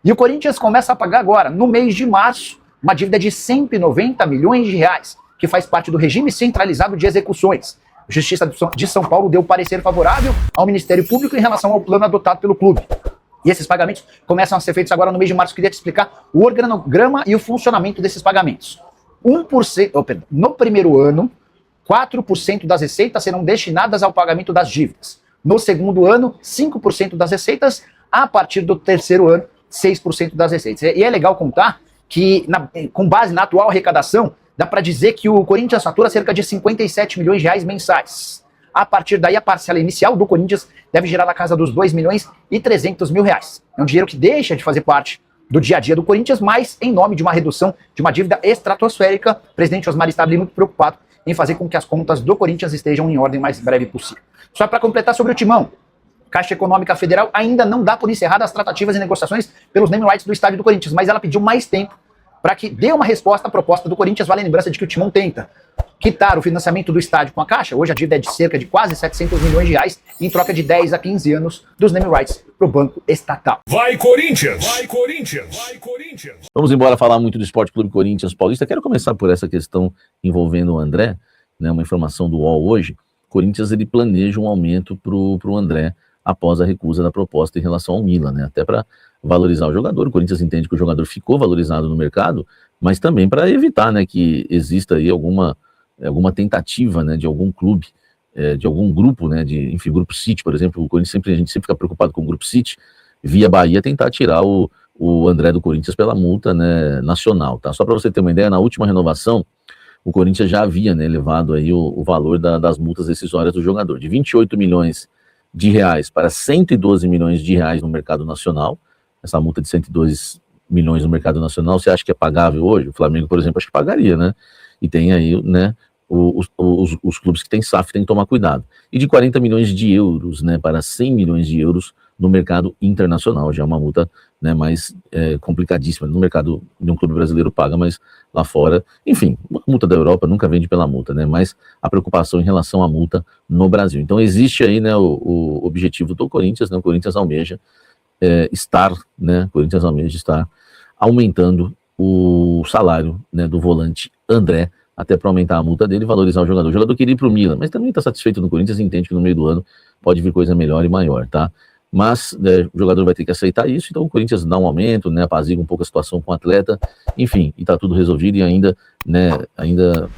E o Corinthians começa a pagar agora, no mês de março, uma dívida de 190 milhões de reais, que faz parte do regime centralizado de execuções. A Justiça de São Paulo deu parecer favorável ao Ministério Público em relação ao plano adotado pelo clube. E esses pagamentos começam a ser feitos agora no mês de março. Eu queria te explicar o organograma e o funcionamento desses pagamentos. 1%, no primeiro ano, 4% das receitas serão destinadas ao pagamento das dívidas. No segundo ano, 5% das receitas. A partir do terceiro ano, 6% das receitas. E é legal contar que, com base na atual arrecadação, dá para dizer que o Corinthians fatura cerca de 57 milhões de reais mensais. A partir daí, a parcela inicial do Corinthians deve girar na casa dos 2 milhões e 300 mil reais. É um dinheiro que deixa de fazer parte do dia a dia do Corinthians, mas em nome de uma redução de uma dívida estratosférica, o presidente Osmar Stabile muito preocupado em fazer com que as contas do Corinthians estejam em ordem mais breve possível. Só para completar sobre o Timão, Caixa Econômica Federal ainda não dá por encerradas as tratativas e negociações pelos name rights do estádio do Corinthians, mas ela pediu mais tempo para que dê uma resposta à proposta do Corinthians. Vale a lembrança de que o Timão tenta quitar o financiamento do estádio com a Caixa. Hoje a dívida é de cerca de quase 700 milhões de reais, em troca de 10 a 15 anos dos name rights para o banco estatal. Vai Corinthians! Vai Corinthians! Vai Corinthians! Vamos embora falar muito do Esporte Clube Corinthians Paulista. Quero começar por essa questão envolvendo o André, né, uma informação do UOL hoje. O Corinthians ele planeja um aumento para o André após a recusa da proposta em relação ao Milan, né, até para valorizar o jogador. O Corinthians entende que o jogador ficou valorizado no mercado, mas também para evitar, né, que exista aí alguma tentativa, né, de algum clube, de algum grupo, né, enfim, Grupo City, por exemplo. O Corinthians a gente sempre fica preocupado com o Grupo City, via Bahia, tentar tirar o André do Corinthians pela multa, né, nacional, tá? Só para você ter uma ideia, na última renovação, o Corinthians já havia, né, elevado aí o valor das multas rescisórias do jogador, de 28 milhões de reais para 112 milhões de reais no mercado nacional. Essa multa de 112 milhões no mercado nacional, você acha que é pagável hoje? O Flamengo, por exemplo, acho que pagaria, né? E tem aí, né, os clubes que têm SAF têm que tomar cuidado. E de 40 milhões de euros, né, para 100 milhões de euros no mercado internacional. Já é uma multa, né, mais complicadíssima. No mercado de um clube brasileiro paga, mas lá fora, enfim, a multa da Europa nunca vende pela multa, né? Mas a preocupação em relação à multa no Brasil. Então existe aí, né, o objetivo do Corinthians, né? O Corinthians almeja estar aumentando o salário, né, do volante André, até para aumentar a multa dele e valorizar o jogador. O jogador queria ir para o Milan, mas também está satisfeito no Corinthians e entende que no meio do ano pode vir coisa melhor e maior, tá? Mas o jogador vai ter que aceitar isso, então o Corinthians dá um aumento, né, apazigua um pouco a situação com o atleta, enfim, e tá tudo resolvido e ainda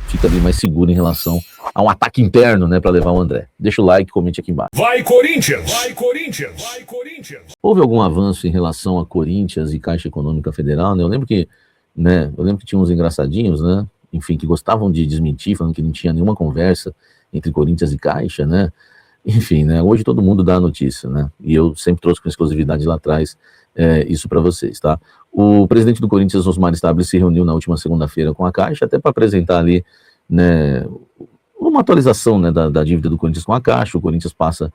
fica ali mais seguro em relação a um ataque interno, né, para levar o André. Deixa o like, comente aqui embaixo. Vai Corinthians! Vai Corinthians! Vai Corinthians! Houve algum avanço em relação a Corinthians e Caixa Econômica Federal, né? Eu lembro que tinha uns engraçadinhos, né, enfim, que gostavam de desmentir, falando que não tinha nenhuma conversa entre Corinthians e Caixa, né? Enfim, né, hoje todo mundo dá a notícia, né, e eu sempre trouxe com exclusividade lá atrás isso para vocês, tá? O presidente do Corinthians, Osmar Stabile, se reuniu na última segunda-feira com a Caixa, até para apresentar ali, né, uma atualização, né, da dívida do Corinthians com a Caixa. O Corinthians passa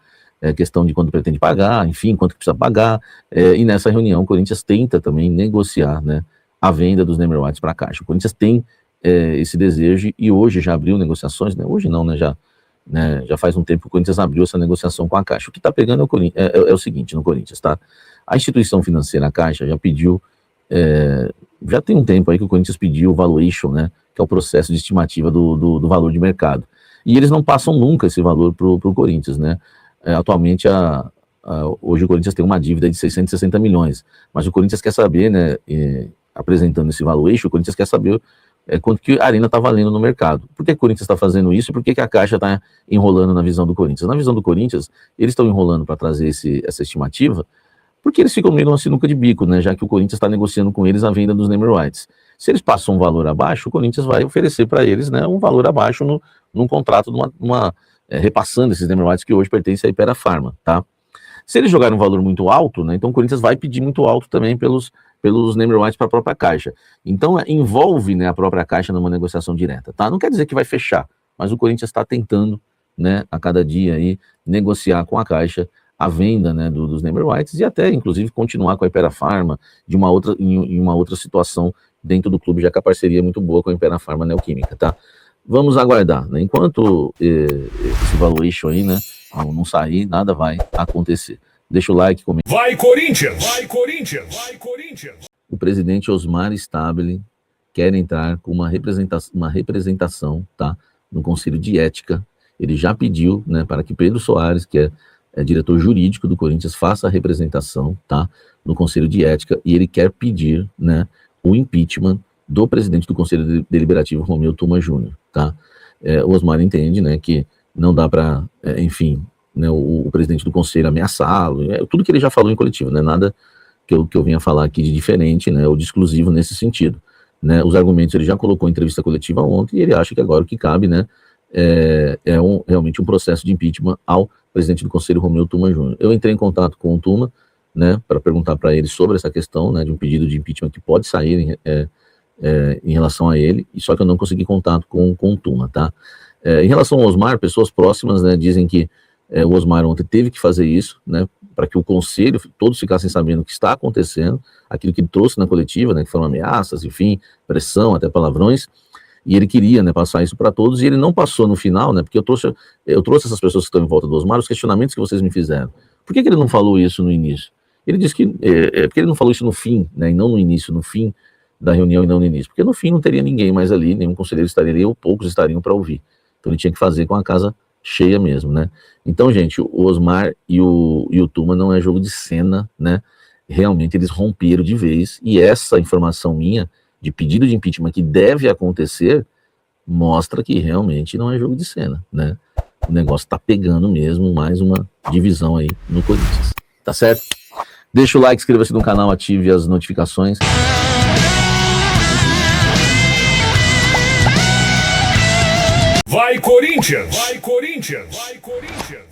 questão de quando pretende pagar, enfim, quanto que precisa pagar, e nessa reunião o Corinthians tenta também negociar, né, a venda dos name rights para a Caixa. O Corinthians tem esse desejo e hoje já abriu negociações, né, hoje não, né, já faz um tempo que o Corinthians abriu essa negociação com a Caixa. O que está pegando é o seguinte, no Corinthians, tá? A instituição financeira, a Caixa, já pediu, já tem um tempo aí que o Corinthians pediu o valuation, né, que é o processo de estimativa do valor de mercado. E eles não passam nunca esse valor para o Corinthians, né? Atualmente, hoje o Corinthians tem uma dívida de 660 milhões, mas o Corinthians quer saber, né, apresentando esse valuation, o Corinthians quer saber quanto que a Arena está valendo no mercado. Por que o Corinthians está fazendo isso e por que a Caixa está enrolando na visão do Corinthians? Na visão do Corinthians, eles estão enrolando para trazer essa estimativa porque eles ficam meio numa sinuca de bico, né, já que o Corinthians está negociando com eles a venda dos name rights. Se eles passam um valor abaixo, o Corinthians vai oferecer para eles, né, um valor abaixo num contrato, repassando esses name rights que hoje pertencem à Hypera Pharma, tá? Se eles jogarem um valor muito alto, né, então o Corinthians vai pedir muito alto também pelos name rights para a própria Caixa. Então envolve, né, a própria Caixa numa negociação direta, tá? Não quer dizer que vai fechar, mas o Corinthians está tentando, né, a cada dia aí negociar com a Caixa a venda, né, dos name rights e até inclusive continuar com a Hypera Pharma em uma outra situação dentro do clube, já que a parceria é muito boa com a Hypera Pharma Neoquímica, tá? Vamos aguardar, né? Enquanto esse valuation aí, né, não sair, nada vai acontecer. Deixa o like, comenta. Vai Corinthians! Vai Corinthians! Vai Corinthians! O presidente Osmar Stabile quer entrar com uma representação, tá, no Conselho de Ética. Ele já pediu, né, para que Pedro Soares, que é diretor jurídico do Corinthians, faça a representação, tá, no Conselho de Ética, e ele quer pedir, né, o impeachment do presidente do Conselho Deliberativo, Romeu Tuma Júnior, tá? O Osmar entende, né, que não dá para, enfim, né, o presidente do Conselho ameaçá-lo, tudo que ele já falou em coletivo, né, nada que eu venha falar aqui de diferente, né, ou de exclusivo nesse sentido, né? Os argumentos ele já colocou em entrevista coletiva ontem, e ele acha que agora o que cabe, né, realmente um processo de impeachment ao presidente do Conselho, Romeu Tuma Júnior. Eu entrei em contato com o Tuma, né, para perguntar para ele sobre essa questão, né, de um pedido de impeachment que pode sair em relação a ele, só que eu não consegui contato com o Tuma, tá? Em relação ao Osmar, pessoas próximas, né, dizem que o Osmar ontem teve que fazer isso, né, para que o Conselho, todos ficassem sabendo o que está acontecendo, aquilo que ele trouxe na coletiva, né, que foram ameaças, enfim, pressão, até palavrões, e ele queria, né, passar isso para todos, e ele não passou no final, né, porque eu trouxe essas pessoas que estão em volta do Osmar, os questionamentos que vocês me fizeram. Por que ele não falou isso no início? Ele disse que, porque ele não falou isso no fim, né, e não no início, no fim da reunião e não no início, porque no fim não teria ninguém mais ali, nenhum conselheiro estaria ali, ou poucos estariam para ouvir. Então ele tinha que fazer com a casa cheia mesmo, né. Então, gente, o Osmar e o Tuma não é jogo de cena, né, realmente eles romperam de vez, e essa informação minha, de pedido de impeachment que deve acontecer, mostra que realmente não é jogo de cena, né, o negócio tá pegando mesmo, mais uma divisão aí no Corinthians, tá certo? Deixa o like, inscreva-se no canal, ative as notificações. Vai Corinthians! Vai Corinthians! Vai Corinthians!